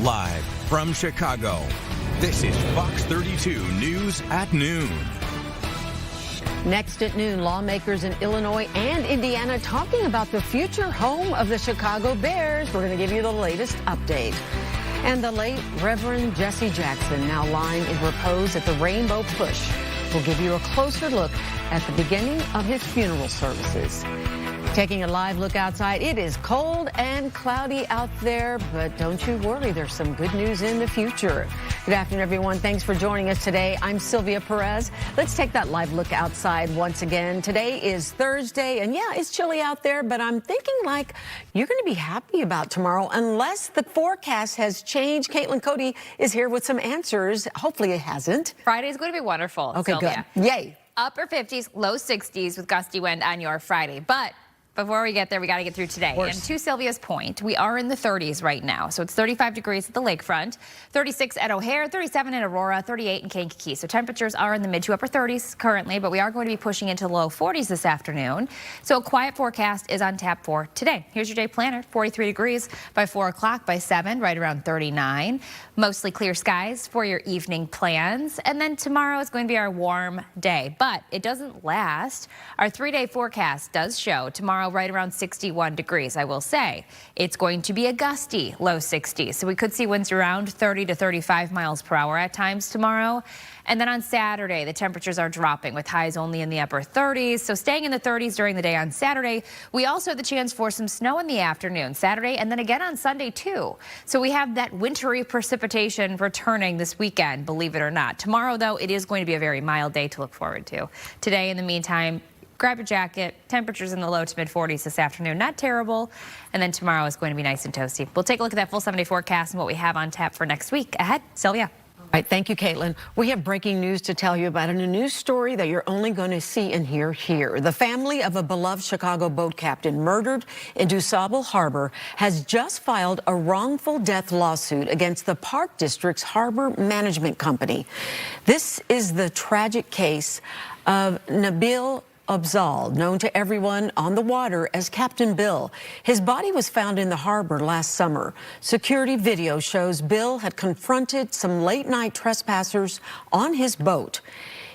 Live from Chicago, this is Fox 32 News at Noon. Next at noon, lawmakers in Illinois and Indiana talking about the future home of the Chicago Bears. We're going to give you the latest update. And the late Reverend Jesse Jackson, now lying in repose at the Rainbow Push. We'll give you a closer look at the beginning of his funeral services. Taking a live look outside, it is cold and cloudy out there, but don't you worry, there's some good news in the future. Good afternoon, everyone. Thanks for joining us today. I'm Sylvia Perez. Let's take that live look outside once again. Today is Thursday, and yeah, it's chilly out there, but I'm thinking like you're going to be happy about tomorrow unless the forecast has changed. Caitlin Cody is here with some answers. Hopefully it hasn't. Friday's going to be wonderful, Okay, Sylvia. good. Yay. Upper 50s, low 60s with gusty wind on your Friday. But before we get there, we got to get through today. And to Sylvia's point, we are in the 30s right now. So it's 35 degrees at the lakefront, 36 at O'Hare, 37 in Aurora, 38 in Kankakee. So temperatures are in the mid to upper 30s currently, but we are going to be pushing into the low 40s this afternoon. So a quiet forecast is on tap for today. Here's your day planner, 43 degrees by 4 o'clock, by 7, right around 39. Mostly clear skies for your evening plans. And then tomorrow is going to be our warm day, but it doesn't last. Our 3-day forecast does show tomorrow right around 61 degrees. I will say it's going to be a gusty low 60s. So we could see winds around 30 to 35 miles per hour at times tomorrow. And then on Saturday, the temperatures are dropping with highs only in the upper 30s. So staying in the 30s during the day on Saturday. We also have the chance for some snow in the afternoon Saturday and then again on Sunday too. So we have that wintry precipitation returning this weekend, believe it or not. Tomorrow, though, it is going to be a very mild day to look forward to. Today, in the meantime, grab your jacket. Temperatures in the low to mid 40s this afternoon. Not terrible. And then tomorrow is going to be nice and toasty. We'll take a look at that full 7-day forecast and what we have on tap for next week. Ahead, Sylvia. All right, thank you, Caitlin. We have breaking news to tell you about, and a news story that you're only going to see and hear here. The family of a beloved Chicago boat captain murdered in DuSable Harbor has just filed a wrongful death lawsuit against the Park District's harbor management company. This is the tragic case of Nabil Abzal, known to everyone on the water as Captain Bill. His body was found in the harbor last summer. Security video shows Bill had confronted some late-night trespassers on his boat.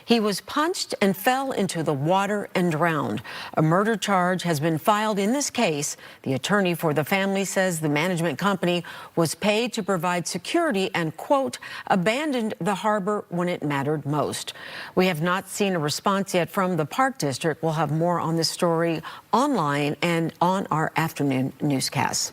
He was punched and fell into the water and drowned. A murder charge has been filed in this case. The attorney for the family says the management company was paid to provide security and, quote, abandoned the harbor when it mattered most. We have not seen a response yet from the Park District. We'll have more on this story online and on our afternoon newscasts.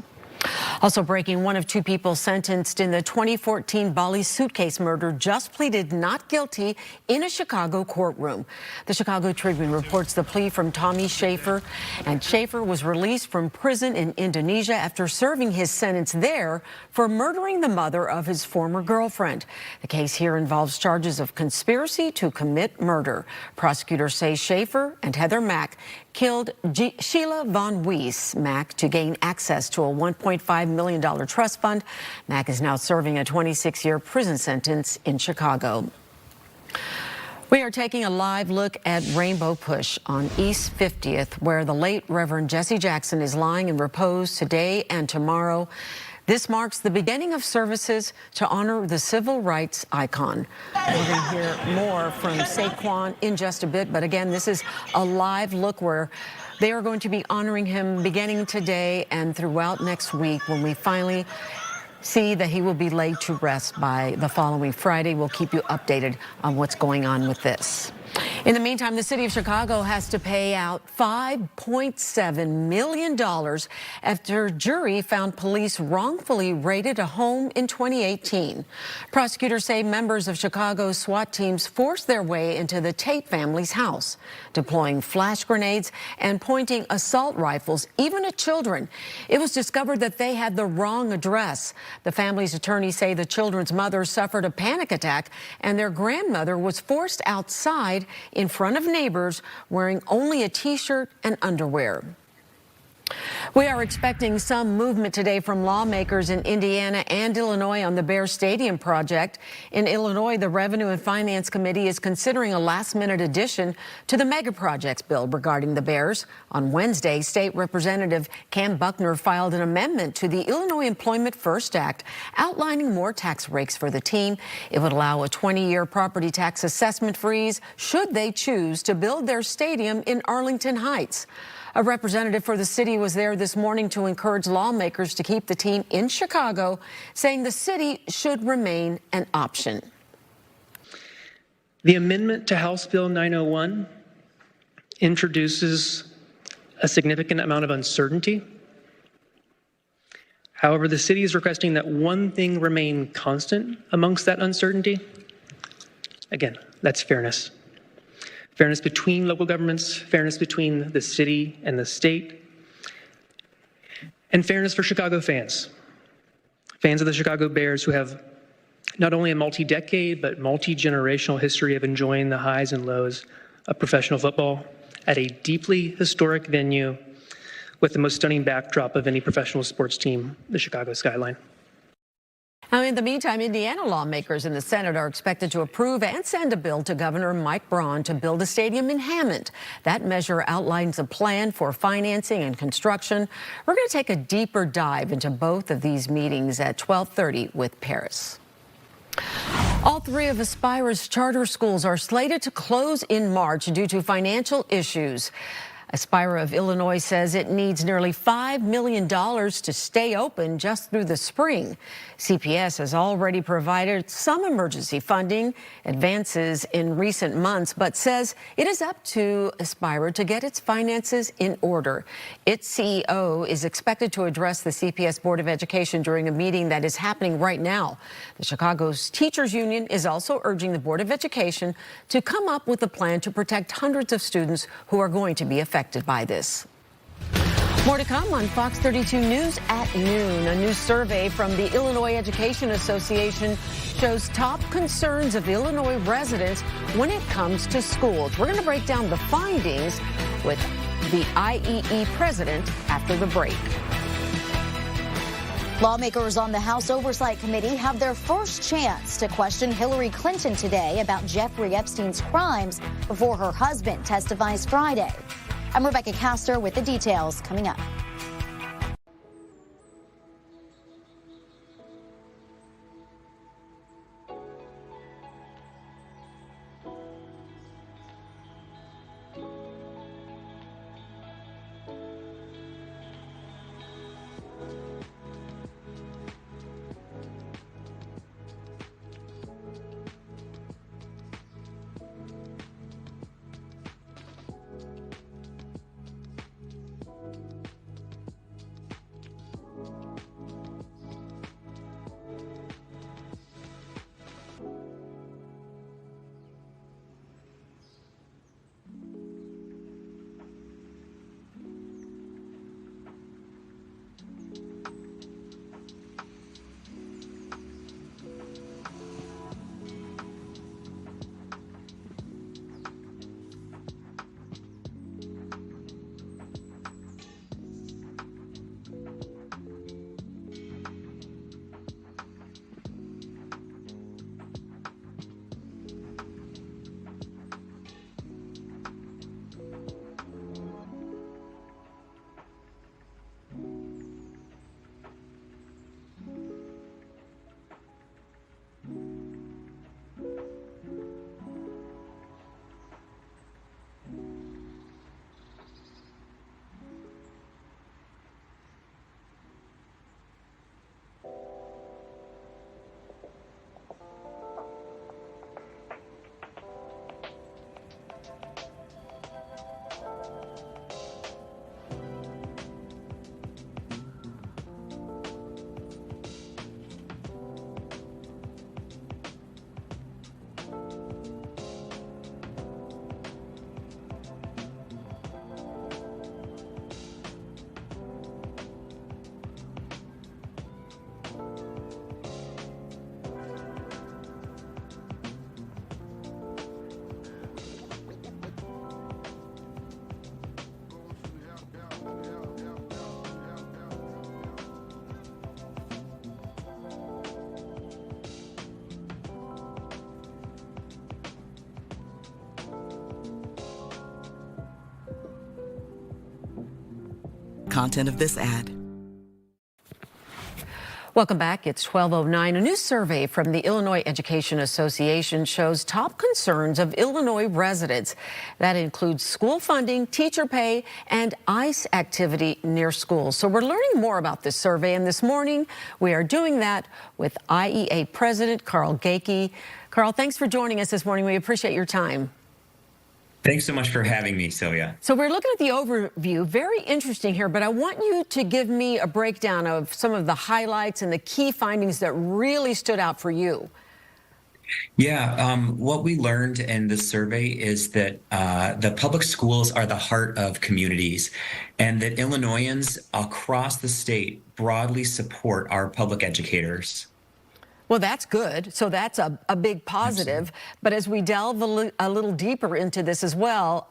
Also breaking, one of 2 people sentenced in the 2014 Bali suitcase murder just pleaded not guilty in a Chicago courtroom. The Chicago Tribune reports the plea from Tommy Schaefer, and Schaefer was released from prison in Indonesia after serving his sentence there for murdering the mother of his former girlfriend. The case here involves charges of conspiracy to commit murder. Prosecutors say Schaefer and Heather Mack killed Sheila Von Weiss Mack to gain access to a $1.5 million trust fund. Mack is now serving a 26-year prison sentence in Chicago. We are taking a live look at Rainbow Push on East 50th, where the late Reverend Jesse Jackson is lying in repose today and tomorrow. This marks the beginning of services to honor the civil rights icon. We're going to hear more from Saquon in just a bit, but again, this is a live look where they are going to be honoring him beginning today and throughout next week when we finally see that he will be laid to rest by the following Friday. We'll keep you updated on what's going on with this. In the meantime, the city of Chicago has to pay out $5.7 million after a jury found police wrongfully raided a home in 2018. Prosecutors say members of Chicago's SWAT teams forced their way into the Tate family's house, deploying flash grenades and pointing assault rifles, even at children. It was discovered that they had the wrong address. The family's attorneys say the children's mother suffered a panic attack and their grandmother was forced outside in front of neighbors wearing only a T-shirt and underwear. We are expecting some movement today from lawmakers in Indiana and Illinois on the Bear Stadium project. In Illinois, the Revenue and Finance Committee is considering a last-minute addition to the mega projects bill regarding the Bears. On Wednesday, State Representative Cam Buckner filed an amendment to the Illinois Employment First Act outlining more tax breaks for the team. It would allow a 20-year property tax assessment freeze should they choose to build their stadium in Arlington Heights. A representative for the city was there this morning to encourage lawmakers to keep the team in Chicago, saying the city should remain an option. The amendment to House Bill 901 introduces a significant amount of uncertainty. However, the city is requesting that one thing remain constant amongst that uncertainty. Again, that's fairness. Fairness between local governments, fairness between the city and the state, and fairness for Chicago fans. Fans of the Chicago Bears who have not only a multi-decade but multi-generational history of enjoying the highs and lows of professional football at a deeply historic venue with the most stunning backdrop of any professional sports team, the Chicago skyline. Now, in the meantime, Indiana lawmakers in the Senate are expected to approve and send a bill to Governor Mike Braun to build a stadium in Hammond. That measure outlines a plan for financing and construction. We're going to take a deeper dive into both of these meetings at 12:30 with Paris. All three of Aspire's charter schools are slated to close in March due to financial issues. Aspire of Illinois says it needs nearly $5 million to stay open just through the spring. CPS has already provided some emergency funding advances in recent months, but says it is up to Aspire to get its finances in order. Its CEO is expected to address the CPS Board of Education during a meeting that is happening right now. The Chicago's Teachers Union is also urging the Board of Education to come up with a plan to protect hundreds of students who are going to be affected by this. More to come on Fox 32 News at noon. A new survey from the Illinois Education Association shows top concerns of Illinois residents when it comes to schools. We're going to break down the findings with the IEE president after the break. Lawmakers on the House Oversight Committee have their first chance to question Hillary Clinton today about Jeffrey Epstein's crimes before her husband testifies Friday. I'm Rebecca Castor with the details coming up. content of this ad. Welcome back. It's 12:09. A new survey from the Illinois Education Association shows top concerns of Illinois residents. That includes school funding, teacher pay, and ICE activity near schools. So we're learning more about this survey, and this morning we are doing that with IEA President Carl Gakey. Carl, thanks for joining us this morning. We appreciate your time. Thanks so much for having me, Sylvia. So we're looking at the overview. Very interesting here, but I want you to give me a breakdown of some of the highlights and the key findings that really stood out for you. Yeah, what we learned in this survey is that the public schools are the heart of communities, and that Illinoisans across the state broadly support our public educators. Well, that's good. So that's a big positive. Absolutely. But as we delve a little deeper into this as well,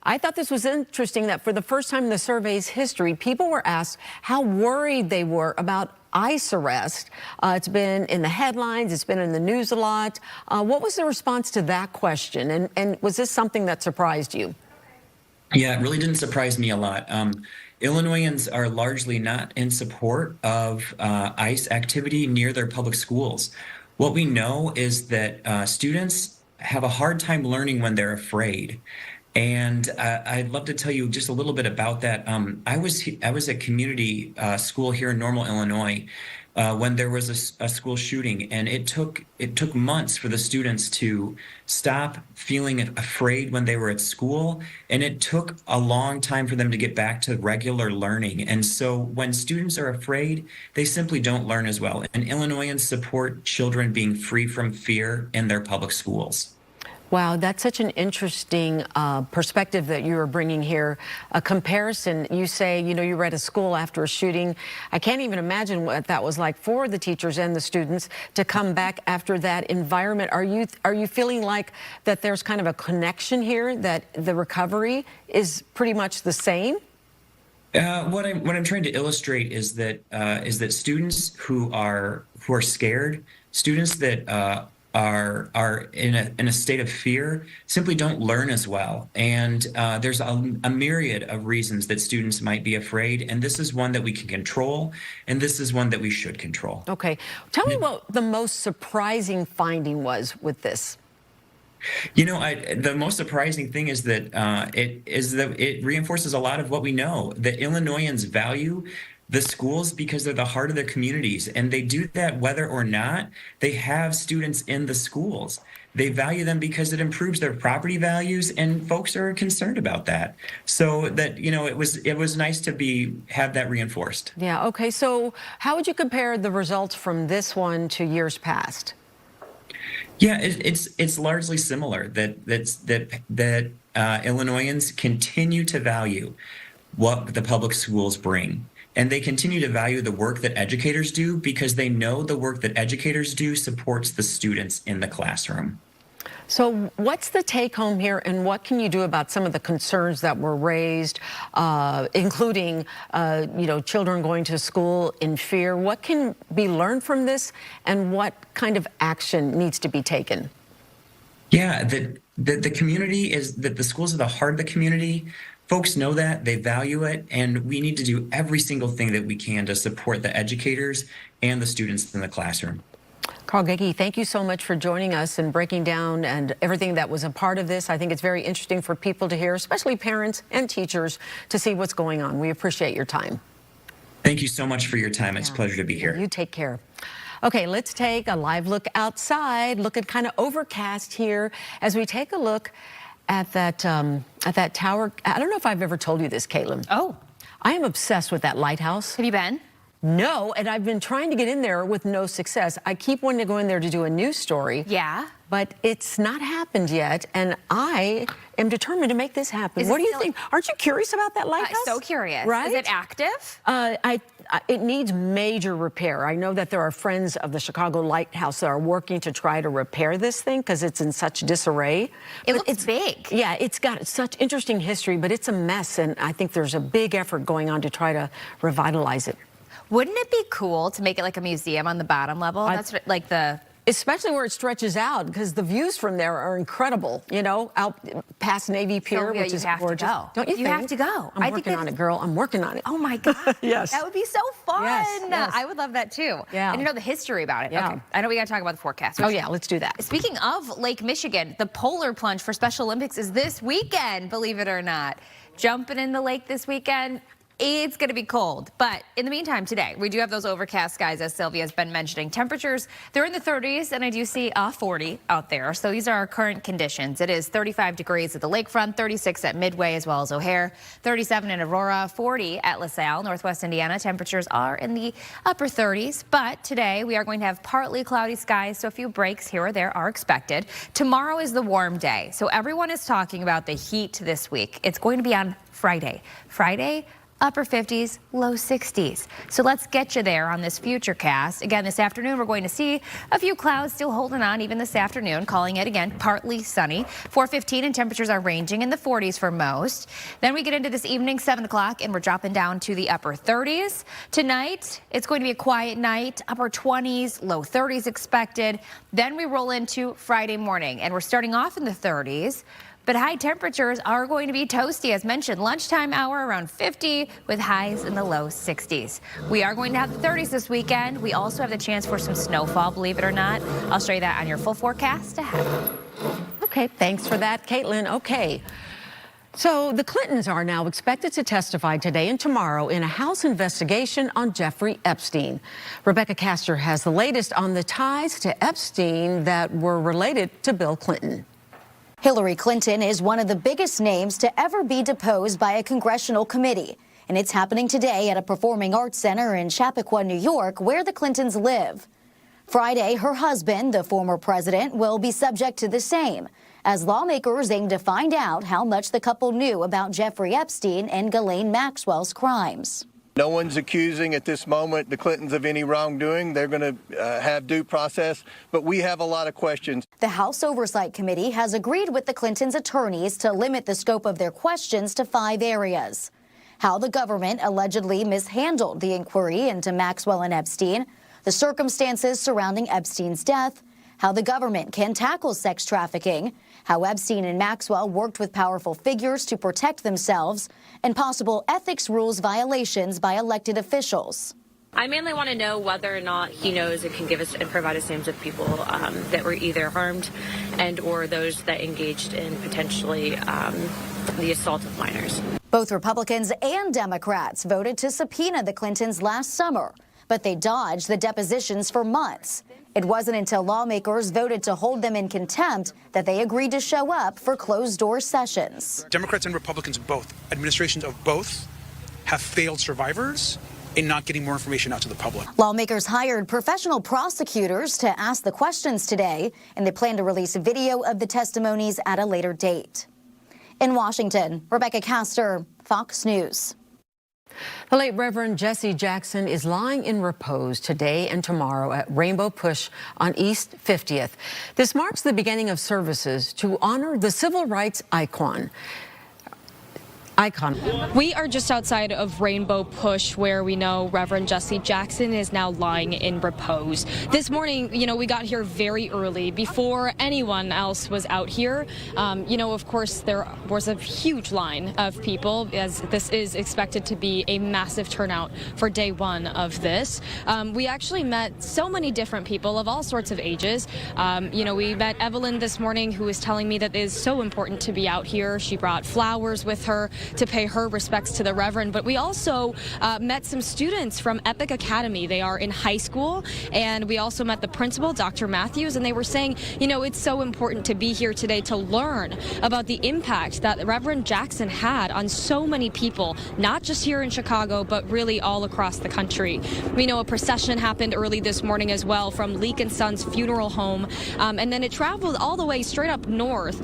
I thought this was interesting that for the first time in the survey's history, people were asked how worried they were about ICE arrest. It's been in the headlines. It's been in the news a lot. What was the response to that question? And was this something that surprised you? Yeah, it really didn't surprise me a lot. Illinoisans are largely not in support of ICE activity near their public schools. What we know is that students have a hard time learning when they're afraid. And I'd love to tell you just a little bit about that. I was at community school here in Normal, Illinois, when there was a school shooting, and it took months for the students to stop feeling afraid when they were at school, and it took a long time for them to get back to regular learning. And so when students are afraid, they simply don't learn as well. And Illinoisans support children being free from fear in their public schools. Wow, that's such an interesting perspective that you are bringing here. A comparison, you say, you know, you were at a school after a shooting. I can't even imagine what that was like for the teachers and the students to come back after that environment. Are you feeling like that there's kind of a connection here, that the recovery is pretty much the same? What I'm trying to illustrate is that students who are scared, students that are in a state of fear simply don't learn as well. And there's a myriad of reasons that students might be afraid, and this is one that we can control, and this is one that we should control. Okay. Tell me what the most surprising finding was with this. You know, the most surprising thing is that it reinforces a lot of what we know, that Illinoisans value the schools because they're the heart of their communities, and they do that whether or not they have students in the schools. They value them because it improves their property values, and folks are concerned about that. So that, you know, it was nice to have that reinforced. Yeah. Okay. So how would you compare the results from this one to years past? Yeah, it's largely similar. That Illinoisans continue to value what the public schools bring. And they continue to value the work that educators do because they know the work that educators do supports the students in the classroom. So what's the take home here, and what can you do about some of the concerns that were raised, including, you know, children going to school in fear? What can be learned from this, and what kind of action needs to be taken? Yeah, the community is that the schools are the heart of the community. Folks know that, they value it, and we need to do every single thing that we can to support the educators and the students in the classroom. Carl Gakey, thank you so much for joining us and breaking down and everything that was a part of this. I think it's very interesting for people to hear, especially parents and teachers, to see what's going on. We appreciate your time. Thank you so much for your time. It's a pleasure to be here. You take care. Okay, let's take a live look outside, looking kind of overcast here as we take a look at that tower. I don't know if I've ever told you this, Caitlin. Oh. I am obsessed with that lighthouse. Have you been? No, and I've been trying to get in there with no success. I keep wanting to go in there to do a news story. Yeah. But it's not happened yet, and I am determined to make this happen. What do you think? Aren't you curious about that lighthouse? So curious. Right? Is it active? It needs major repair. I know that there are friends of the Chicago Lighthouse that are working to try to repair this thing because it's in such disarray. It looks big. Yeah, it's got such interesting history, but it's a mess, and I think there's a big effort going on to try to revitalize it. Wouldn't it be cool to make it like a museum on the bottom level? That's what, like the Especially where it stretches out, because the views from there are incredible, you know, out past Navy Pier, Sylvia, which is have gorgeous. To go. Don't you think? You have to go. I'm working on it, girl. I'm working on it. Oh, my God. Yes. That would be so fun. Yes. I would love that, too. Yeah. And you know the history about it. Yeah. Okay. I know we got to talk about the forecast. Oh, yeah, let's do that. Speaking of Lake Michigan, the polar plunge for Special Olympics is this weekend, believe it or not. Jumping in the lake this weekend. It's going to be cold, but in the meantime today, we do have those overcast skies, as Sylvia has been mentioning. Temperatures, they're in the 30s, and I do see 40 out there. So these are our current conditions. It is 35 degrees at the lakefront, 36 at Midway as well as O'Hare, 37 in Aurora, 40 at LaSalle, Northwest Indiana. Temperatures are in the upper 30s, but today we are going to have partly cloudy skies, so a few breaks here or there are expected. Tomorrow is the warm day, so everyone is talking about the heat this week. It's going to be on Friday. Upper 50s, low 60s. So let's get you there on this future cast. Again, this afternoon, we're going to see a few clouds still holding on even this afternoon, calling it again partly sunny. 4:15 and temperatures are ranging in the 40s for most. Then we get into this evening, 7 o'clock, and we're dropping down to the upper 30s. Tonight, it's going to be a quiet night, upper 20s, low 30s expected. Then we roll into Friday morning, and we're starting off in the 30s. But high temperatures are going to be toasty, as mentioned. Lunchtime hour around 50 with highs in the low 60s. We are going to have the 30s this weekend. We also have the chance for some snowfall, believe it or not. I'll show you that on your full forecast ahead. Okay, thanks for that, Caitlin. Okay. So the Clintons are now expected to testify today and tomorrow in a House investigation on Jeffrey Epstein. Rebecca Castor has the latest on the ties to Epstein that were related to Bill Clinton. Hillary Clinton is one of the biggest names to ever be deposed by a congressional committee. And it's happening today at a performing arts center in Chappaqua, New York, where the Clintons live. Friday, her husband, the former president, will be subject to the same, as lawmakers aim to find out how much the couple knew about Jeffrey Epstein and Ghislaine Maxwell's crimes. No one's accusing at this moment the Clintons of any wrongdoing. They're going to have due process, but we have a lot of questions. The House Oversight Committee has agreed with the Clintons' attorneys to limit the scope of their questions to 5 areas. How the government allegedly mishandled the inquiry into Maxwell and Epstein, the circumstances surrounding Epstein's death, how the government can tackle sex trafficking, how Epstein and Maxwell worked with powerful figures to protect themselves, and possible ethics rules violations by elected officials. I mainly want to know whether or not he knows and can give us and provide us names of people that were either harmed and or those that engaged in potentially the assault of minors. Both Republicans and Democrats voted to subpoena the Clintons last summer, but they dodged the depositions for months. It wasn't until lawmakers voted to hold them in contempt that they agreed to show up for closed-door sessions. Democrats and Republicans both, administrations of both, have failed survivors in not getting more information out to the public. Lawmakers hired professional prosecutors to ask the questions today, and they plan to release a video of the testimonies at a later date. In Washington, Rebecca Castor, Fox News. The late Reverend Jesse Jackson is lying in repose today and tomorrow at Rainbow Push on East 50th. This marks the beginning of services to honor the civil rights icon. We are just outside of Rainbow Push, where we know Reverend Jesse Jackson is now lying in repose. This morning, we got here very early, before anyone else was out here. Of course, there was a huge line of people, as this is expected to be a massive turnout for day one of this. We actually met so many different people of all sorts of ages. We met Evelyn this morning, who was telling me that it is so important to be out here. She brought flowers with her to pay her respects to the Reverend. But we also met some students from Epic Academy. They are in high school, and we also met the principal, Dr. Matthews, and they were saying, it's so important to be here today to learn about the impact that Reverend Jackson had on so many people, not just here in Chicago, but really all across the country. We know a procession happened early this morning as well from Leak & Sons Funeral Home, and then it traveled all the way straight up north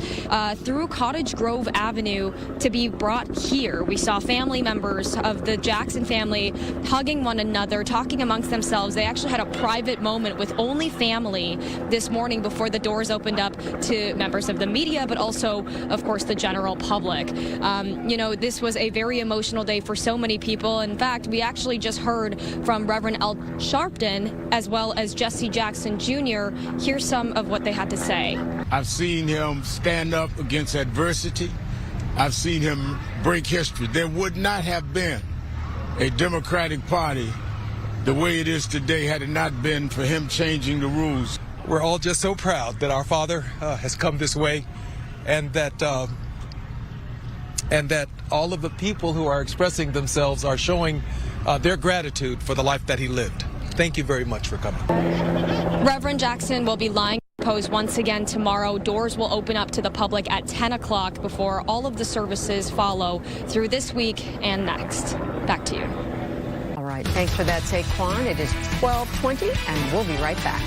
through Cottage Grove Avenue to be brought here. We saw family members of the Jackson family hugging one another, talking amongst themselves. They actually had a private moment with only family this morning before the doors opened up to members of the media, but also, of course, the general public. You know, this was a very emotional day for so many people. In fact, we actually just heard from Reverend L. Sharpton as well as Jesse Jackson Jr. Here's some of what they had to say. I've seen him stand up against adversity. I've seen him break history. There would not have been a Democratic Party the way it is today had it not been for him changing the rules. We're all just so proud that our father has come this way, and that all of the people who are expressing themselves are showing their gratitude for the life that he lived. Thank you very much for coming. Reverend Jackson will be lying proposed once again tomorrow. Doors will open up to the public at 10 o'clock before all of the services follow through this week and next. Back to you. All right. Thanks for that, Saquon. It is 12:20, and we'll be right back.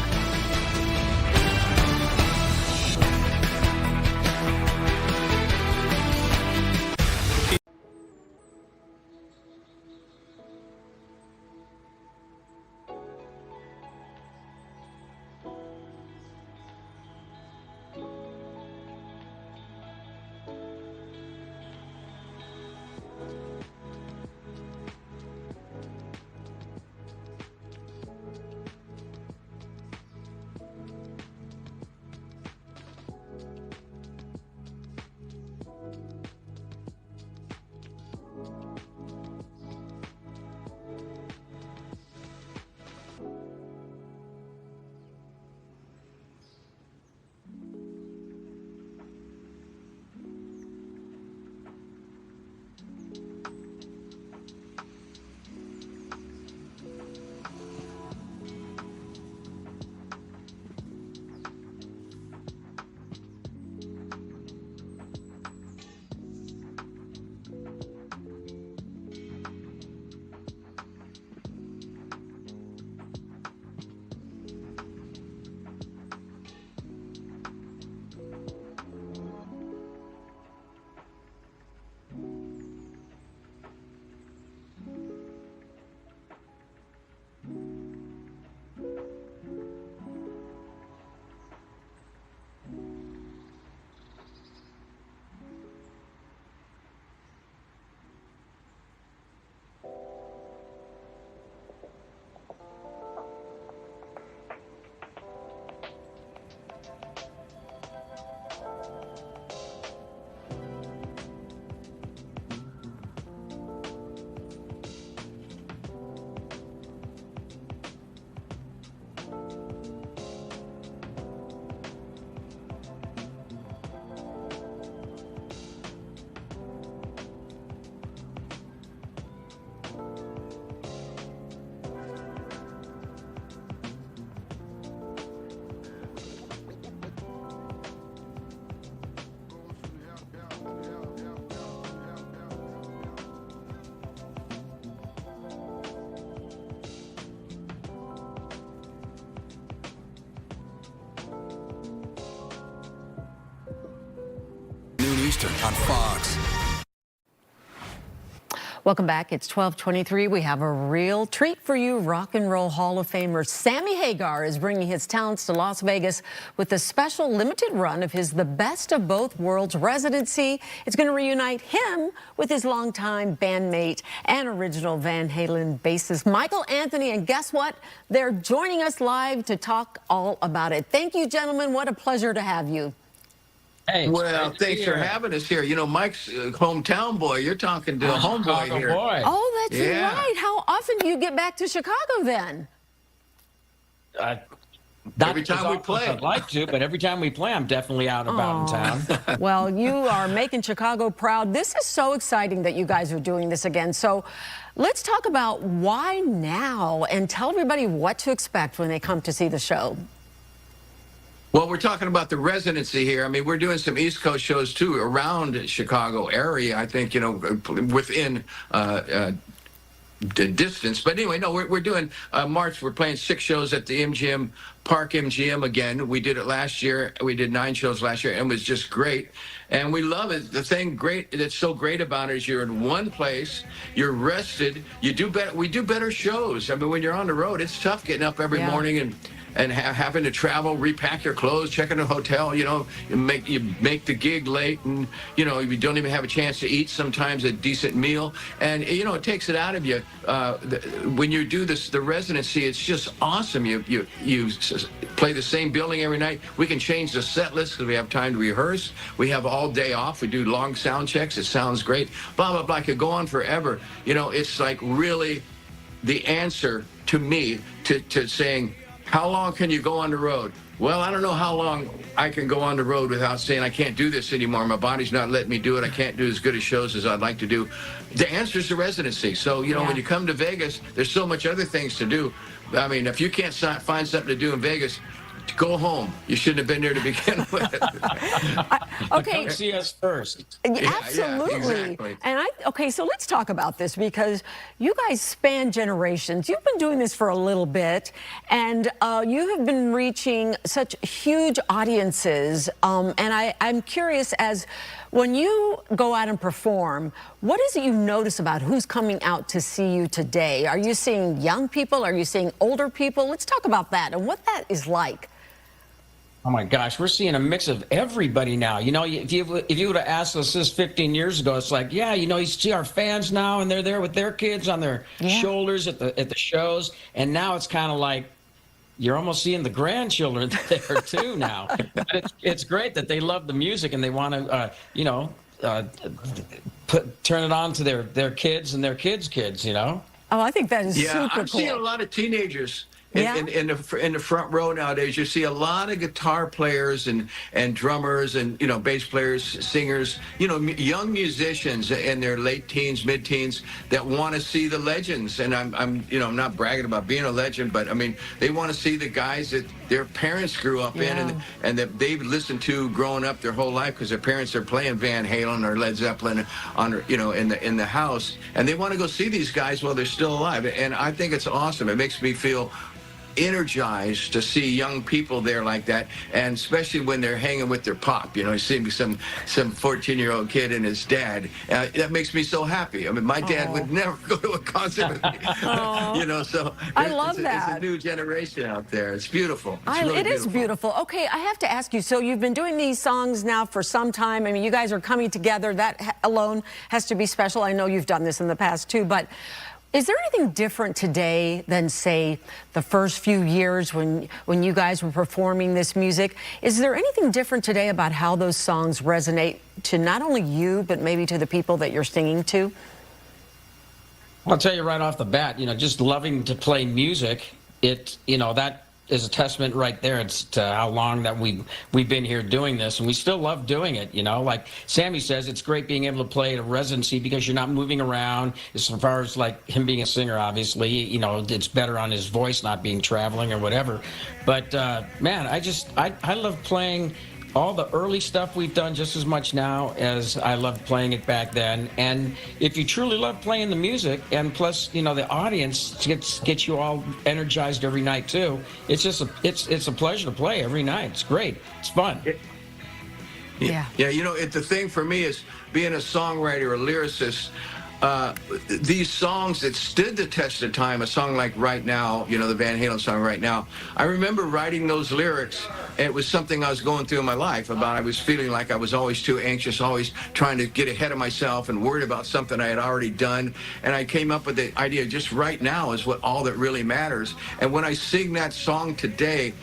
Eastern on Fox. Welcome back. It's 12:23. We have a real treat for you. Rock and Roll Hall of Famer Sammy Hagar is bringing his talents to Las Vegas with a special limited run of his The Best of Both Worlds residency. It's going to reunite him with his longtime bandmate and original Van Halen bassist Michael Anthony. And guess what? They're joining us live to talk all about it. Thank you, gentlemen. What a pleasure to have you. Hey, well, thanks for having us here. You know, Mike's hometown boy. You're talking to a homeboy here. Boy. Oh, that's right. How often do you get back to Chicago then? Every time we play. I'd like to, but every time we play, I'm definitely out about in town. Well, you are making Chicago proud. This is so exciting that you guys are doing this again. So let's talk about why now and tell everybody what to expect when they come to see the show. Well, we're talking about the residency here. I mean, we're doing some East Coast shows, too, around Chicago area. I think, you know, within distance. But anyway, no, we're doing March. We're playing 6 shows at the MGM Park MGM again. We did it last year. We did 9 shows last year, and it was just great. And we love it. The thing that's so great about it is you're in one place, you're rested, you do better. We do better shows. I mean, when you're on the road, it's tough getting up every morning and having to travel, repack your clothes, check in a hotel, you know, you make the gig late, and you know, you don't even have a chance to eat sometimes a decent meal, and you know, it takes it out of you. When you do the residency, it's just awesome. You play the same building every night. We can change the set list because we have time to rehearse. We have all day off. We do long sound checks. It sounds great. Blah blah blah. I could go on forever. You know, it's like really the answer to me to saying, how long can you go on the road? Well, I don't know how long I can go on the road without saying I can't do this anymore. My body's not letting me do it. I can't do as good a shows as I'd like to do. The answer is the residency. So, you know, when you come to Vegas, there's so much other things to do. I mean, if you can't find something to do in Vegas, go home. You shouldn't have been there to begin with. Okay. Come see us first. Absolutely. Exactly. And okay, so let's talk about this because you guys span generations. You've been doing this for a little bit, and you have been reaching such huge audiences. And I'm curious, as when you go out and perform, what is it you notice about who's coming out to see you today? Are you seeing young people? Are you seeing older people? Let's talk about that and what that is like. Oh my gosh, we're seeing a mix of everybody now. You know, if you would have asked us this 15 years ago, it's like, yeah, you know, you see our fans now, and they're there with their kids on their shoulders at the shows, and now it's kind of like you're almost seeing the grandchildren there too now. But it's great that they love the music and they want to, you know, turn it on to their kids and their kids' kids. You know. Oh, I think that is super cool. I'm seeing a lot of teenagers. In the front row nowadays, you see a lot of guitar players and drummers and, you know, bass players, singers, you know, young musicians in their late teens, mid-teens that want to see the legends. And I'm you know, I'm not bragging about being a legend, but I mean, they want to see the guys that their parents grew up in and that they've listened to growing up their whole life because their parents are playing Van Halen or Led Zeppelin on, you know, in the house, and they want to go see these guys while they're still alive. And I think it's awesome. It makes me feel energized to see young people there like that, and especially when they're hanging with their pop. You know, you see some 14-year-old kid and his dad. That makes me so happy. I mean, my dad would never go to a concert with me. You know, so I love that. It's a new generation out there. It's beautiful. It is beautiful. Okay, I have to ask you, so you've been doing these songs now for some time. I mean, you guys are coming together. That alone has to be special. I know you've done this in the past too, but is there anything different today than, say, the first few years when you guys were performing this music? Is there anything different today about how those songs resonate to not only you, but maybe to the people that you're singing to? I'll tell you right off the bat, you know, just loving to play music, you know, that is a testament right there. It's to how long that we've been here doing this, and we still love doing it. You know, like Sammy says, it's great being able to play at a residency because you're not moving around. As far as like him being a singer, obviously, you know, it's better on his voice not being traveling or whatever. But man, I love playing all the early stuff we've done just as much now as I loved playing it back then. And if you truly love playing the music, and plus, you know, the audience gets you all energized every night too. It's just it's a pleasure to play every night. It's great. It's fun. Yeah. You know, the thing for me is being a songwriter or a lyricist. These songs that stood the test of time, a song like Right Now, you know, the Van Halen song Right Now, I remember writing those lyrics. It was something I was going through in my life about. I was feeling like I was always too anxious, always trying to get ahead of myself and worried about something I had already done. And I came up with the idea just right now is what all that really matters. And when I sing that song today,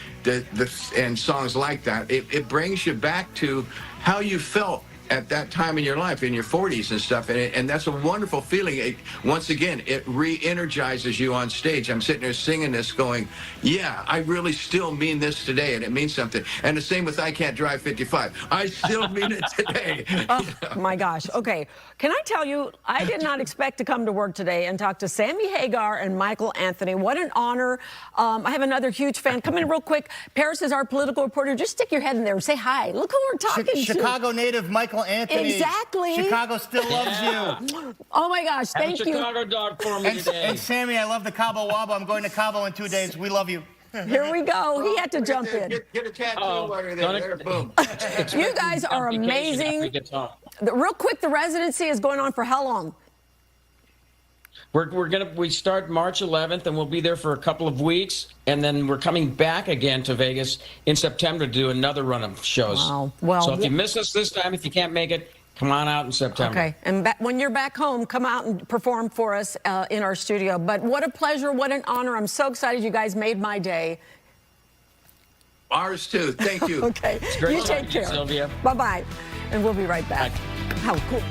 and songs like that, it brings you back to how you felt at that time in your life, in your 40s and stuff, and that's a wonderful feeling. Once again, it re-energizes you on stage. I'm sitting there singing this going, yeah, I really still mean this today, and it means something. And the same with I Can't Drive 55. I still mean it today. Oh, my gosh. Okay. Can I tell you, I did not expect to come to work today and talk to Sammy Hagar and Michael Anthony. What an honor. I have another huge fan. Come in real quick. Paris is our political reporter. Just stick your head in there and say hi. Look who we're talking to. Chicago native Michael Michael Anthony. Exactly. Chicago still loves you. Oh my gosh, thank Have a you. Chicago dog for me today. And Sammy, I love the Cabo Wabo. I'm going to Cabo in 2 days. We love you. Here we go. He had to jump in. Get a tattoo while you're there. Boom. You guys are amazing. Real quick, the residency is going on for how long? We start March 11th, and we'll be there for a couple of weeks, and then we're coming back again to Vegas in September to do another run of shows. Wow. Well, so if you miss us this time, if you can't make it, come on out in September. Okay, and when you're back home, come out and perform for us in our studio. But what a pleasure, what an honor. I'm so excited you guys made my day. Ours too. Thank you. Okay, It's great you take care. Sylvia. Bye-bye, and we'll be right back. How cool.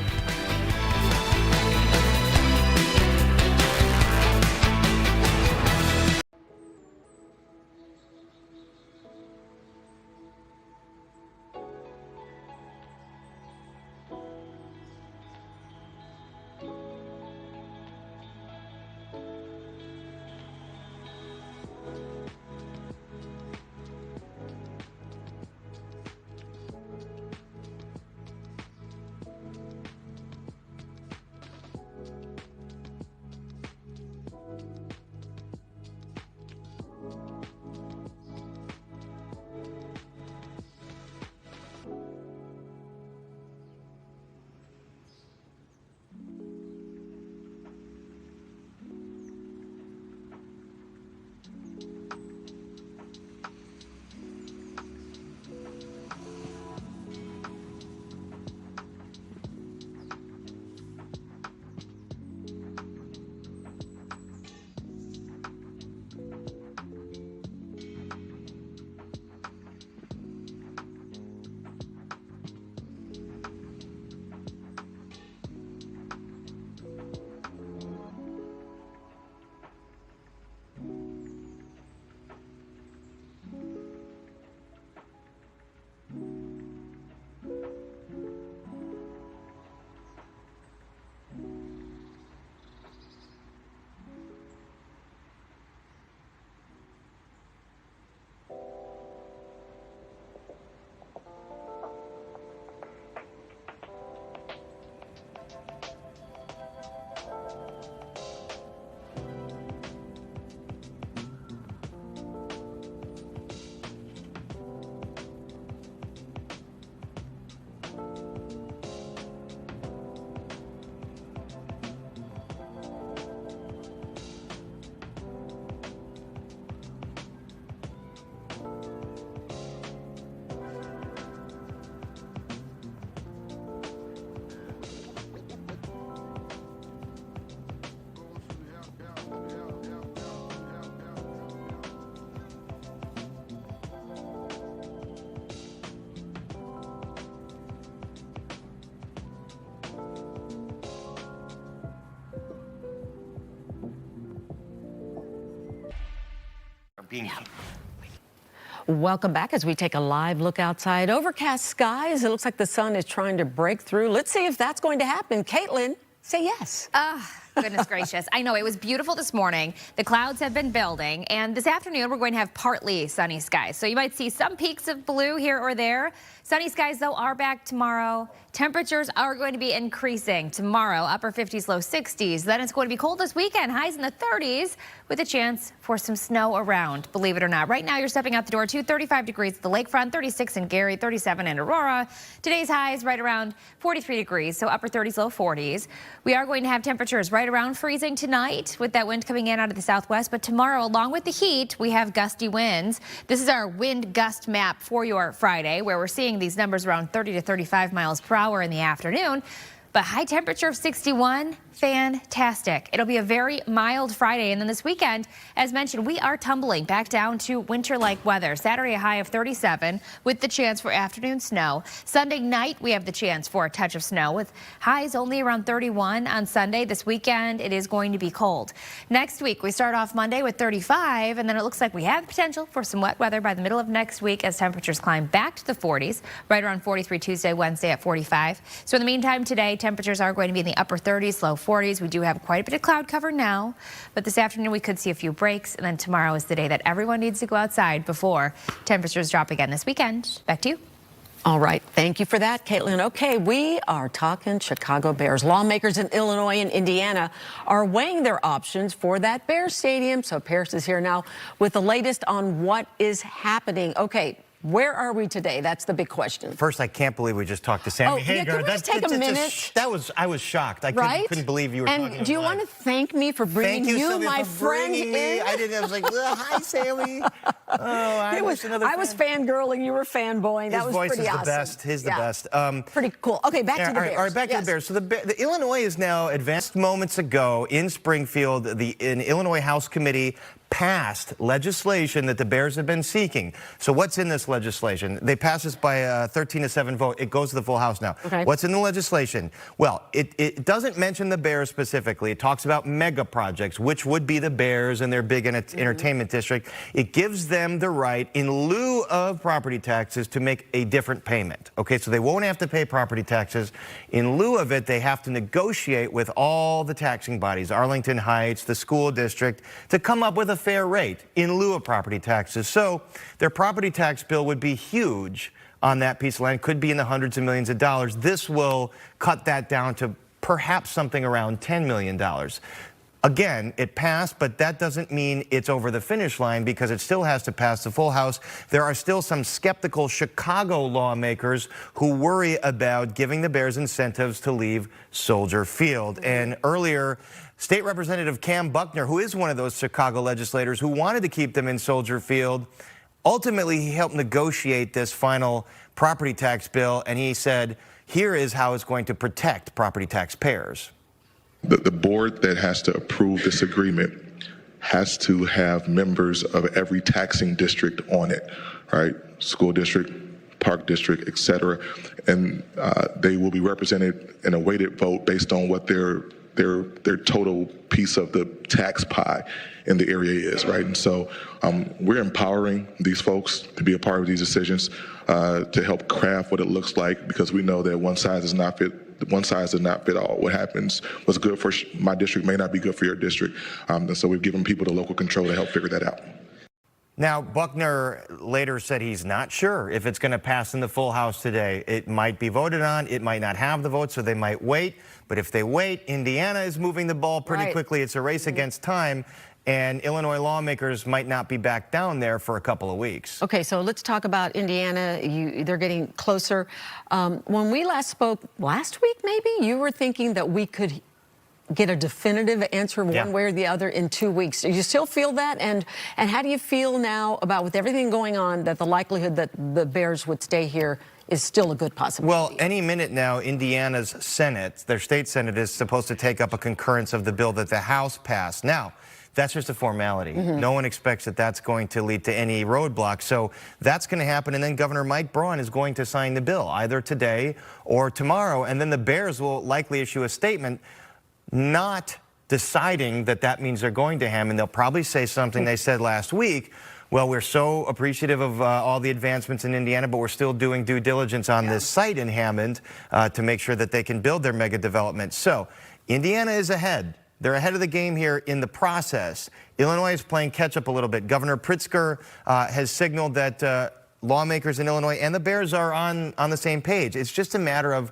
Welcome back as we take a live look outside. Overcast skies. It looks like the sun is trying to break through. Let's see if that's going to happen. Caitlin, say yes. Goodness gracious. I know, it was beautiful this morning. The clouds have been building, and this afternoon we're going to have partly sunny skies. So you might see some peaks of blue here or there. Sunny skies, though, are back tomorrow. Temperatures are going to be increasing tomorrow, upper 50s, low 60s. Then it's going to be cold this weekend, highs in the 30s, with a chance for some snow around, believe it or not. Right now, you're stepping out the door to 35 degrees at the lakefront, 36 in Gary, 37 in Aurora. Today's highs right around 43 degrees, so upper 30s, low 40s. We are going to have temperatures right around freezing tonight with that wind coming in out of the southwest. But tomorrow, along with the heat, we have gusty winds. This is our wind gust map for your Friday, where we're seeing these numbers around 30 to 35 miles per hour in the afternoon. But high temperature of 61, fantastic. It'll be a very mild Friday. And then this weekend, as mentioned, we are tumbling back down to winter-like weather. Saturday, a high of 37 with the chance for afternoon snow. Sunday night, we have the chance for a touch of snow with highs only around 31 on Sunday. This weekend, it is going to be cold. Next week, we start off Monday with 35, and then it looks like we have the potential for some wet weather by the middle of next week as temperatures climb back to the 40s, right around 43 Tuesday, Wednesday at 45. So in the meantime, today, temperatures are going to be in the upper 30s, low 40s. We do have quite a bit of cloud cover now, but this afternoon we could see a few breaks, and then tomorrow is the day that everyone needs to go outside before temperatures drop again this weekend. Back to you. All right. Thank you for that, Caitlin. Okay, we are talking Chicago Bears. Lawmakers in Illinois and Indiana are weighing their options for that Bears stadium. So Paris is here now with the latest on what is happening. Okay. Where are we today? That's the big question. First, I can't believe we just talked to Sammy. Hagar. Can we just take a minute? I was shocked. I couldn't believe you were talking. And do you want to thank me for bringing you, my friend, in? I was like, hi, Sammy. Oh, I was fangirling. You were fanboying. That was pretty awesome. He's the best. Pretty cool. Okay, back to the Bears. All right, back to the Bears. So the Illinois is now advanced moments ago in Springfield. The Illinois House Committee passed legislation that the Bears have been seeking. So what's in this legislation? They passed this by a 13-7 vote. It goes to the full House now. Okay. What's in the legislation? Well, it doesn't mention the Bears specifically. It talks about mega projects, which would be the Bears and their big entertainment district. It gives them the right, in lieu of property taxes, to make a different payment. Okay, so they won't have to pay property taxes. In lieu of it, they have to negotiate with all the taxing bodies, Arlington Heights, the school district, to come up with a fair rate in lieu of property taxes. So their property tax bill would be huge on that piece of land, could be in the hundreds of millions of dollars. This will cut that down to perhaps something around $10 million. Again, it passed, but that doesn't mean it's over the finish line because it still has to pass the full House. There are still some skeptical Chicago lawmakers who worry about giving the Bears incentives to leave Soldier Field. And earlier, State Representative Cam Buckner, who is one of those Chicago legislators who wanted to keep them in Soldier Field, ultimately he helped negotiate this final property tax bill, and he said, here is how it's going to protect property taxpayers. The board that has to approve this agreement has to have members of every taxing district on it, right? School district, park district, et cetera. And they will be represented in a weighted vote based on what their total piece of the tax pie in the area is, right? And so we're empowering these folks to be a part of these decisions, to help craft what it looks like, because we know that one size does not fit all. What happens, what's good for my district may not be good for your district. And so we've given people the local control to help figure that out. Now, Buckner later said he's not sure if it's going to pass in the full House today. It might be voted on. It might not have the vote, so they might wait. But if they wait, Indiana is moving the ball pretty quickly. It's a race against time, and Illinois lawmakers might not be back down there for a couple of weeks. Okay, so let's talk about Indiana. They're getting closer. When we last spoke last week, maybe, you were thinking that we could get a definitive answer one way or the other in 2 weeks. Do you still feel that? And how do you feel now about, with everything going on, that the likelihood that the Bears would stay here is still a good possibility? Well, any minute now, Indiana's Senate, their state Senate, is supposed to take up a concurrence of the bill that the House passed. Now, that's just a formality. No one expects that that's going to lead to any roadblocks. So that's going to happen, and then Governor Mike Braun is going to sign the bill either today or tomorrow, and then the Bears will likely issue a statement not deciding that that means they're going to Hammond. They'll probably say something they said last week. Well, we're so appreciative of all the advancements in Indiana, but we're still doing due diligence on this site in Hammond to make sure that they can build their mega development. So Indiana is ahead. They're ahead of the game here in the process. Illinois is playing catch up a little bit. Governor Pritzker has signaled that lawmakers in Illinois and the Bears are on the same page. It's just a matter of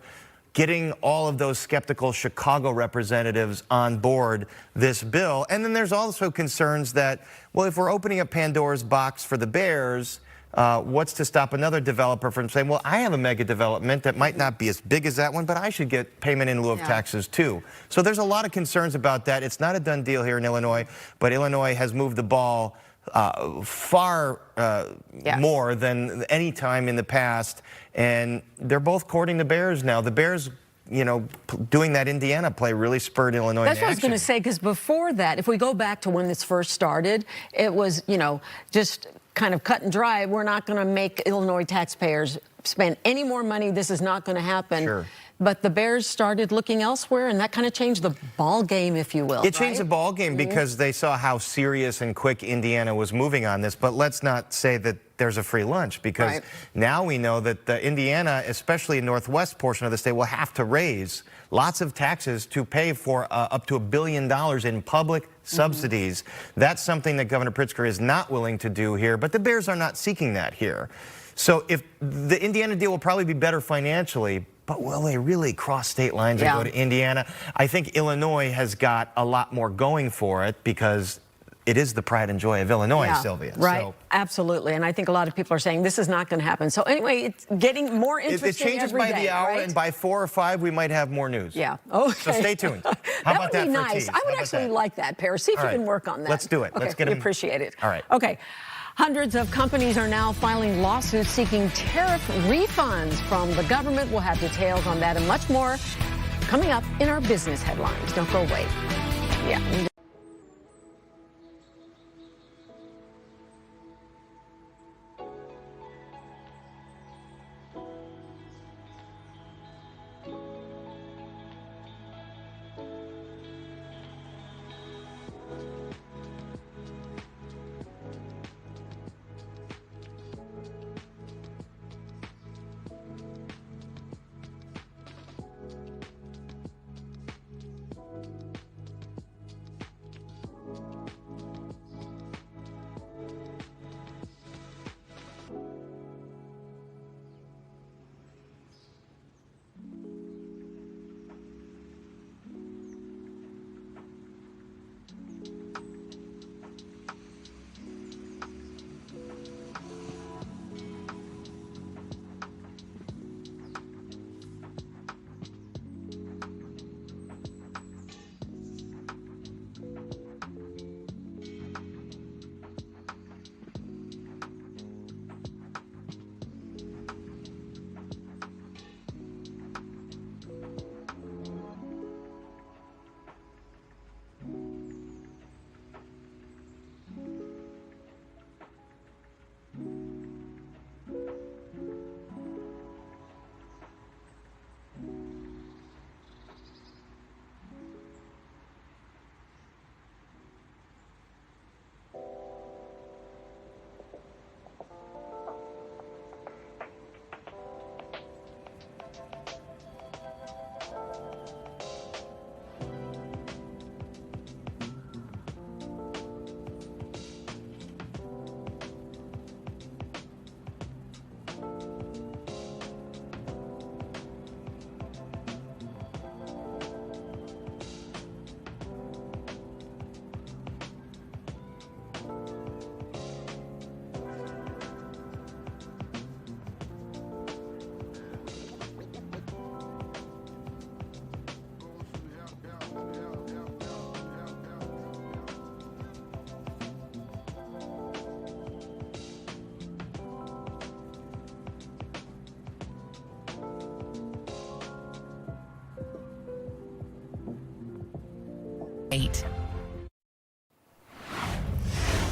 getting all of those skeptical Chicago representatives on board this bill. And then there's also concerns that, well, if we're opening up Pandora's box for the Bears, what's to stop another developer from saying, well, I have a mega development that might not be as big as that one, but I should get payment in lieu of taxes too. So there's a lot of concerns about that. It's not a done deal here in Illinois, but Illinois has moved the ball far more than any time in the past, and they're both courting the Bears now. The Bears, you know, doing that Indiana play really spurred Illinois. That's what I was going to say, because before that, if we go back to when this first started, it was, you know, just kind of cut and dry. We're not going to make Illinois taxpayers spend any more money. This is not going to happen. Sure. But the Bears started looking elsewhere, and that kind of changed the ball game, if you will. It changed the ball game because they saw how serious and quick Indiana was moving on this. But let's not say that there's a free lunch, because now we know that Indiana, especially in northwest portion of the state, will have to raise lots of taxes to pay for up to $1 billion in public subsidies. That's something that Governor Pritzker is not willing to do here, but the Bears are not seeking that here. So if the Indiana deal will probably be better financially, but will they really cross state lines and go to Indiana? I think Illinois has got a lot more going for it because it is the pride and joy of Illinois, Sylvia. Right, so, absolutely. And I think a lot of people are saying this is not going to happen. So anyway, it's getting more interesting it changes every by day, the hour, right? and by 4 or 5, we might have more news. Yeah. Okay. So stay tuned. How about that would be for a nice. tease? I would actually like that, Paris. See if you can work on that. Let's do it. Okay, Let's get we him. appreciate it. All right. Okay. Hundreds of companies are now filing lawsuits seeking tariff refunds from the government. We'll have details on that and much more coming up in our business headlines. Don't go away. Yeah.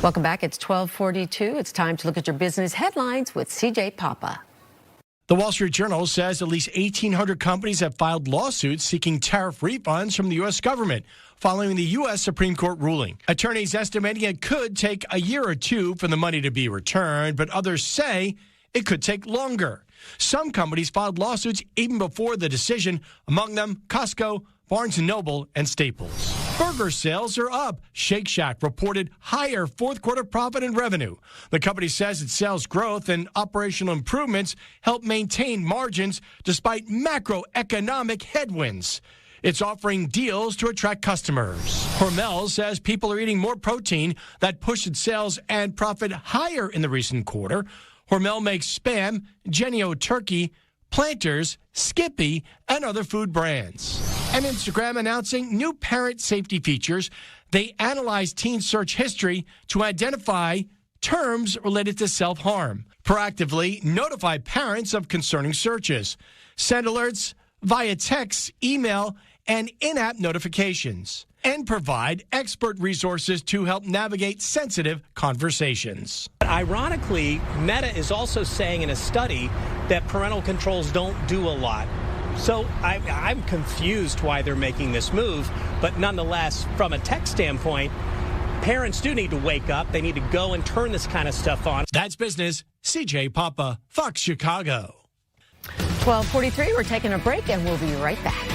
Welcome back. It's 12:42. It's time to look at your business headlines with CJ Papa. The Wall Street Journal says at least 1,800 companies have filed lawsuits seeking tariff refunds from the U.S. government following the U.S. Supreme Court ruling. Attorneys estimating it could take a year or two for the money to be returned, but others say it could take longer. Some companies filed lawsuits even before the decision, among them Costco, Barnes & Noble, and Staples. Burger sales are up. Shake Shack reported higher fourth-quarter profit and revenue. The company says its sales growth and operational improvements help maintain margins despite macroeconomic headwinds. It's offering deals to attract customers. Hormel says people are eating more protein. That pushed its sales and profit higher in the recent quarter. Hormel makes Spam, Jennie-O Turkey, Planters, Skippy, and other food brands. And Instagram announcing new parent safety features. They analyze teen search history to identify terms related to self-harm. Proactively notify parents of concerning searches. Send alerts via text, email, and in-app notifications. And provide expert resources to help navigate sensitive conversations. Ironically, Meta is also saying in a study that parental controls don't do a lot. So I'm confused why they're making this move, but nonetheless, from a tech standpoint, parents do need to wake up. They need to go and turn this kind of stuff on. That's business. CJ Papa, Fox Chicago. 12:43, we're taking a break and we'll be right back.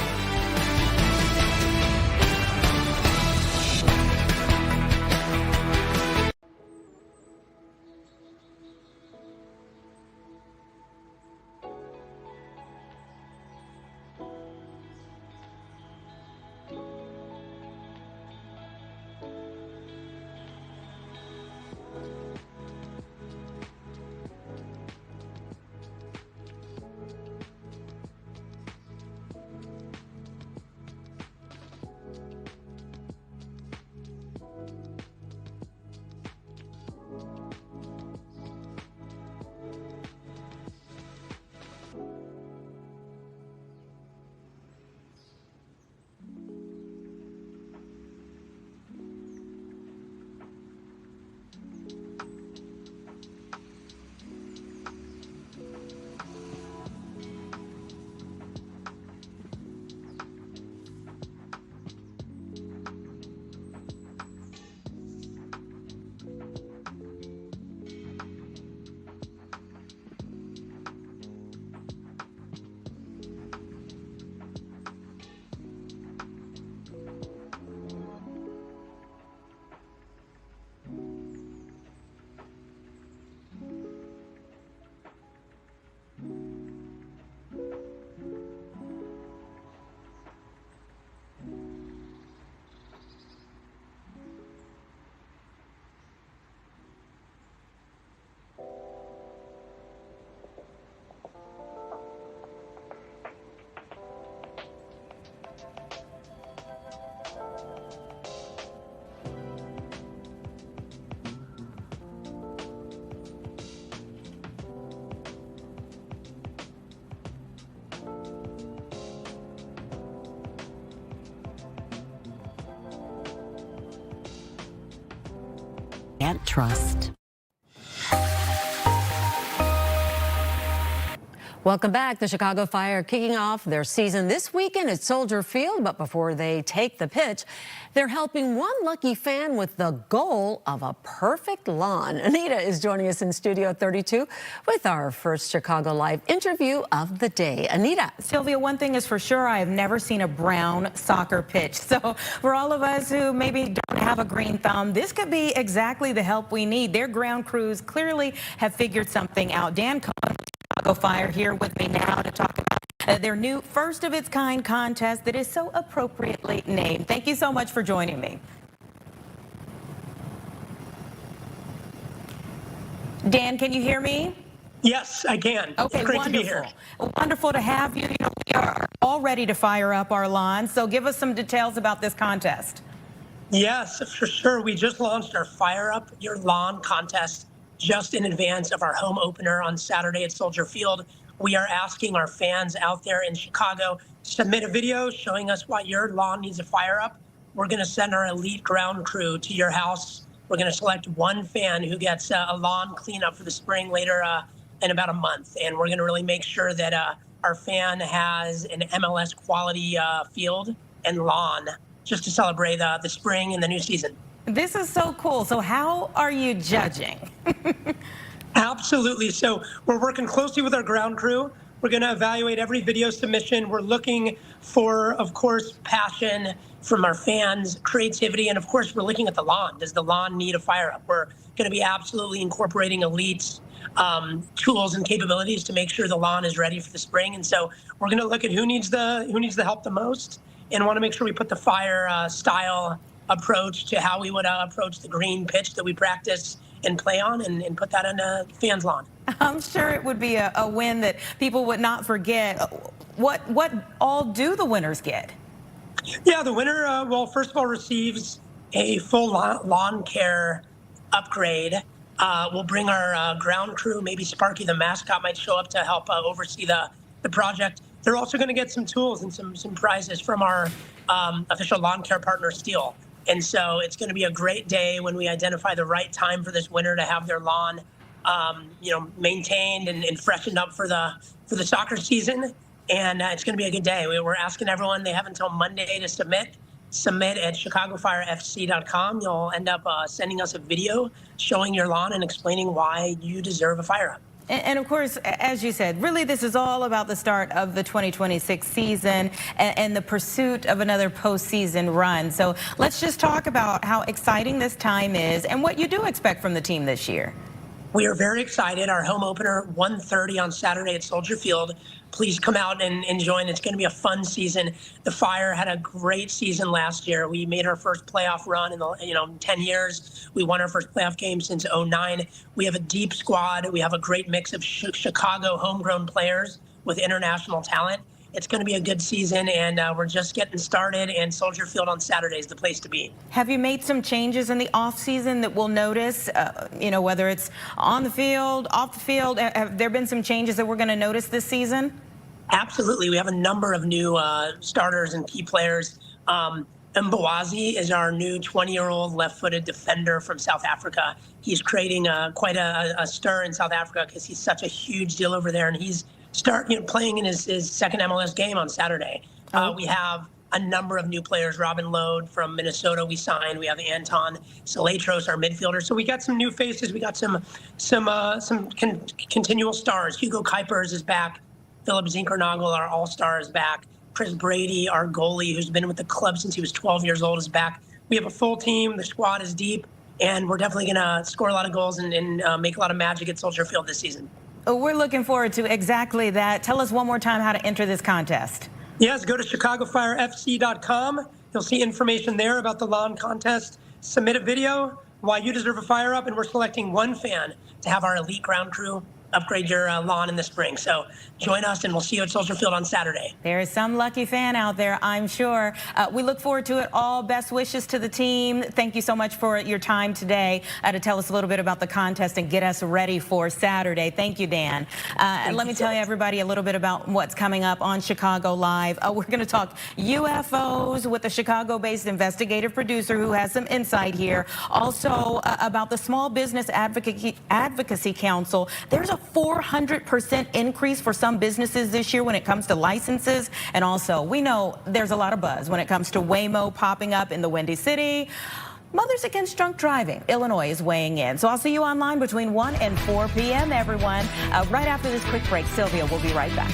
can't trust. Welcome back. The Chicago Fire kicking off their season this weekend at Soldier Field. But before they take the pitch, they're helping one lucky fan with the goal of a perfect lawn. Anita is joining us in Studio 32 with our first Chicago Live interview of the day. Anita. Sylvia, one thing is for sure, I have never seen a brown soccer pitch. So for all of us who maybe don't have a green thumb, this could be exactly the help we need. Their ground crews clearly have figured something out. Dan Cohen, Chicago Fire, here with me now to talk about their new first-of-its-kind contest that is so appropriately named. Thank you so much for joining me. Dan, can you hear me? Yes, I can. Okay, it's great wonderful. to be here. Wonderful to have you. You know, we are all ready to fire up our lawn. So give us some details about this contest. Yes, for sure. We just launched our Fire Up Your Lawn contest just in advance of our home opener on Saturday at Soldier Field. We are asking our fans out there in Chicago to submit a video showing us why your lawn needs a fire up. We're going to send our elite ground crew to your house. We're going to select one fan who gets a lawn cleanup for the spring later in about a month. And we're going to really make sure that our fan has an MLS quality field and lawn just to celebrate the spring and the new season. This is so cool. So how are you judging? Absolutely. So we're working closely with our ground crew. We're going to evaluate every video submission. We're looking for, of course, passion from our fans, creativity, and of course, we're looking at the lawn. Does the lawn need a fire up? We're going to be absolutely incorporating elite tools and capabilities to make sure the lawn is ready for the spring. And so we're going to look at who needs the help the most, and want to make sure we put the fire style approach to how we would approach the green pitch that we practice and play on, and put that on a fan's lawn. I'm sure it would be a win that people would not forget. What all do the winners get? Yeah, the winner, well, first of all, receives a full lawn care upgrade. We'll bring our ground crew. Maybe Sparky the mascot might show up to help oversee the project. They're also going to get some tools and some prizes from our official lawn care partner, Steel. And so it's going to be a great day when we identify the right time for this winner to have their lawn, maintained and freshened up for the soccer season. And it's going to be a good day. We're asking everyone, they have until Monday to submit. Submit at ChicagoFireFC.com. You'll end up sending us a video showing your lawn and explaining why you deserve a fire up. And of course, as you said, really this is all about the start of the 2026 season and the pursuit of another postseason run. So let's just talk about how exciting this time is and what you do expect from the team this year. We are very excited. Our home opener, 1:30 on Saturday at Soldier Field. Please come out and join. It's going to be a fun season. The Fire had a great season last year. We made our first playoff run in 10 years. We won our first playoff game since 2009. We have a deep squad. We have a great mix of Chicago homegrown players with international talent. It's going to be a good season, and we're just getting started, and Soldier Field on Saturday is the place to be. Have you made some changes in the offseason that we'll notice, whether it's on the field, off the field? Have there been some changes that we're going to notice this season? Absolutely. We have a number of new starters and key players. Mbawazi is our new 20-year-old left-footed defender from South Africa. He's creating quite a stir in South Africa because he's such a huge deal over there, and he's playing in his second MLS game on Saturday. We have a number of new players. Robin Lode from Minnesota we signed. We have Anton Salatros, our midfielder. So we got some new faces. We got some continual stars. Hugo Kuipers is back. Philip Zinkernagel, our all-star, is back. Chris Brady, our goalie, who's been with the club since he was 12 years old, is back. We have a full team. The squad is deep, and we're definitely going to score a lot of goals and make a lot of magic at Soldier Field this season. We're looking forward to exactly that. Tell us one more time how to enter this contest. Yes, go to ChicagoFireFC.com. You'll see information there about the lawn contest. Submit a video why you deserve a fire up, and we're selecting one fan to have our elite ground crew upgrade your lawn in the spring. So join us, and we'll see you at Soldier Field on Saturday. There is some lucky fan out there, I'm sure. We look forward to it all. Best wishes to the team. Thank you so much for your time today to tell us a little bit about the contest and get us ready for Saturday. Thank you, Dan. Let me tell you, everybody, a little bit about what's coming up on Chicago Live. We're going to talk UFOs with a Chicago-based investigative producer who has some insight here. Also about the Small Business Advocacy Council. There's a 400% increase for some businesses this year when it comes to licenses. And also, we know there's a lot of buzz when it comes to Waymo popping up in the Windy City. Mothers Against Drunk Driving. Illinois is weighing in. So I'll see you online between 1 and 4 p.m., everyone. Right after this quick break, Sylvia will be right back.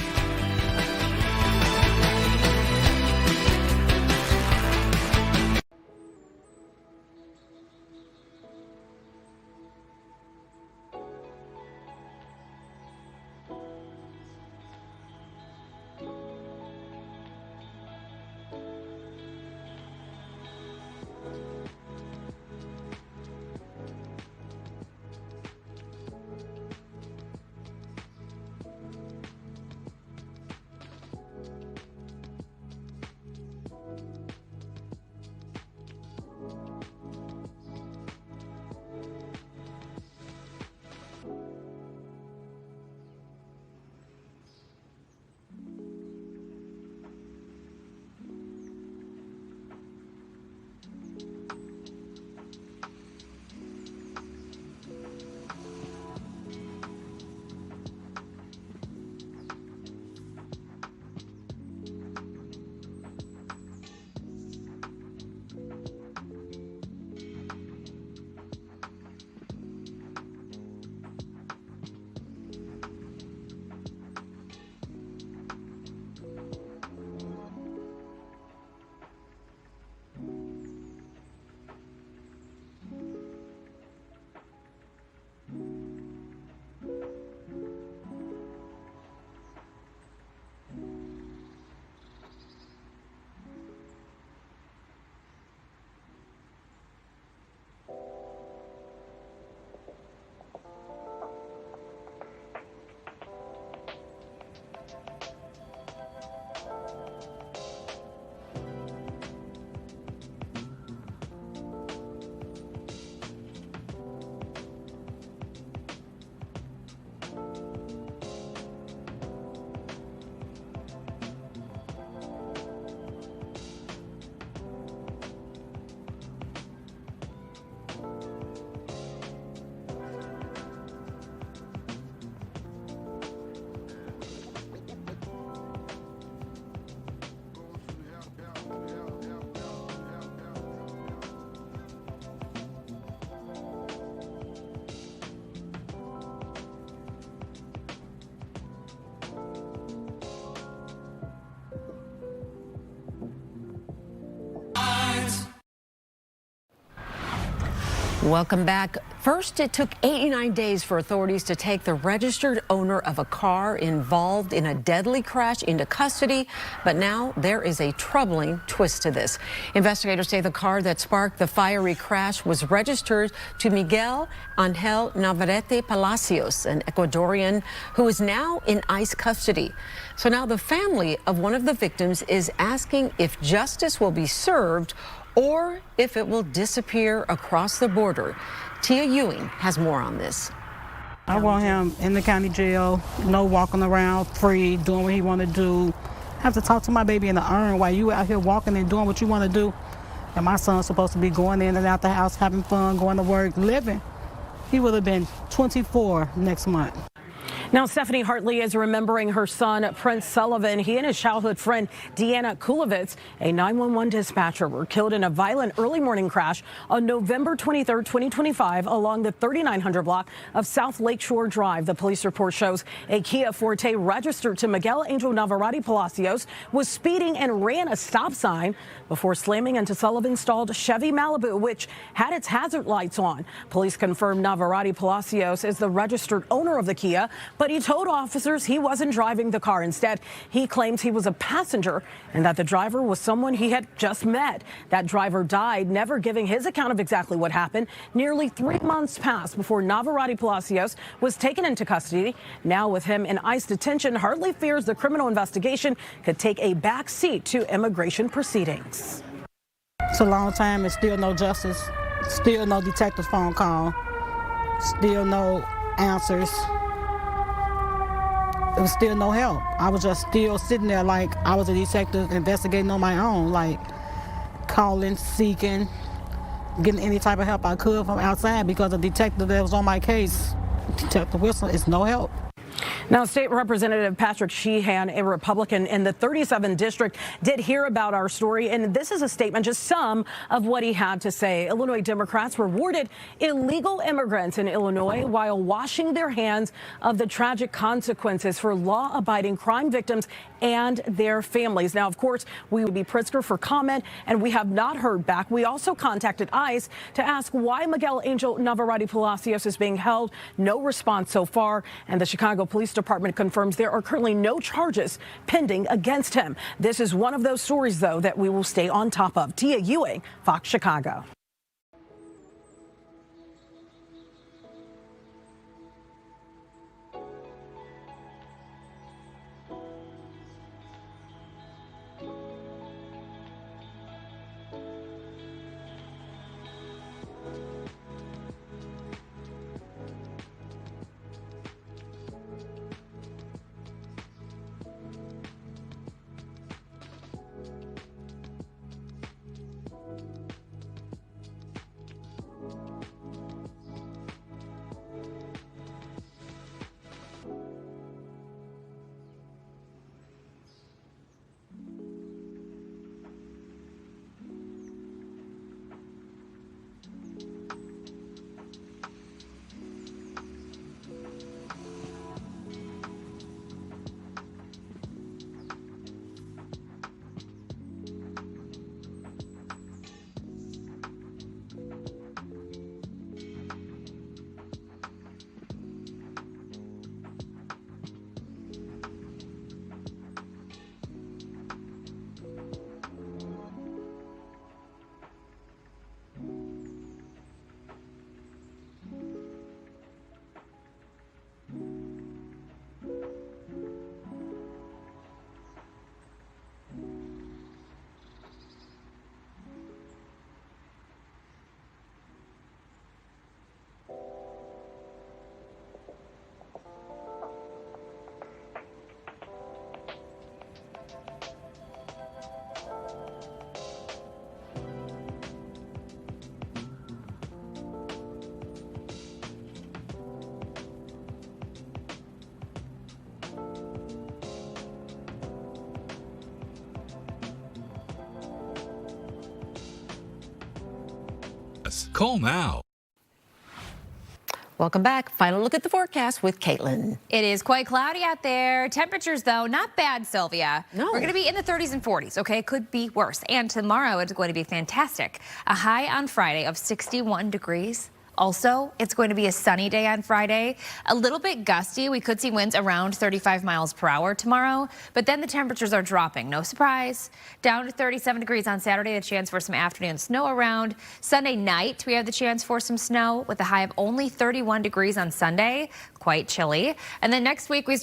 Welcome back. First, it took 89 days for authorities to take the registered owner of a car involved in a deadly crash into custody. But now there is a troubling twist to this. Investigators say the car that sparked the fiery crash was registered to Miguel Angel Navarrete Palacios, an Ecuadorian who is now in ICE custody. So now the family of one of the victims is asking if justice will be served or if it will disappear across the border. Tia Ewing has more on this. I want him in the county jail, no walking around free, doing what he want to do. I have to talk to my baby in the urn while you out here walking and doing what you want to do. And my son's supposed to be going in and out the house, having fun, going to work, living. He would have been 24 next month. Now, Stephanie Hartley is remembering her son, Prince Sullivan. He and his childhood friend, Deanna Kulovitz, a 911 dispatcher, were killed in a violent early morning crash on November 23, 2025, along the 3900 block of South Lakeshore Drive. The police report shows a Kia Forte registered to Miguel Angel Navarrete Palacios was speeding and ran a stop sign before slamming into Sullivan's stalled Chevy Malibu, which had its hazard lights on. Police confirmed Navarrete Palacios is the registered owner of the Kia, but but he told officers he wasn't driving the car. Instead, he claims he was a passenger and that the driver was someone he had just met. That driver died, never giving his account of exactly what happened. Nearly 3 months passed before Navarrete Palacios was taken into custody. Now with him in ICE detention, Hartley fears the criminal investigation could take a back seat to immigration proceedings. It's a long time and still no justice, still no detective phone call, still no answers. There was still no help. I was just still sitting there like I was a detective investigating on my own, like calling, seeking, getting any type of help I could from outside because the detective that was on my case, Detective Wilson, is no help. Now, State Representative Patrick Sheehan, a Republican in the 37th district, did hear about our story, and this is a statement, just some of what he had to say. Illinois Democrats rewarded illegal immigrants in Illinois while washing their hands of the tragic consequences for law-abiding crime victims and their families. Now, of course, we would be Pritzker for comment, and we have not heard back. We also contacted ICE to ask why Miguel Angel Navarrete Palacios is being held. No response so far, and the Chicago Police Department confirms there are currently no charges pending against him. This is one of those stories, though, that we will stay on top of. Tia Ewing, Fox Chicago. Call now. Welcome back. Final look at the forecast with Caitlin. It is quite cloudy out there. Temperatures, though, not bad, Sylvia. No. We're going to be in the 30s and 40s, okay? Could be worse. And tomorrow it's going to be fantastic. A high on Friday of 61 degrees. Also, it's going to be a sunny day on Friday. A little bit gusty. We could see winds around 35 miles per hour tomorrow, but then the temperatures are dropping. No surprise. Down to 37 degrees on Saturday, the chance for some afternoon snow around. Sunday night, we have the chance for some snow with a high of only 31 degrees on Sunday. Quite chilly. And then next week, we start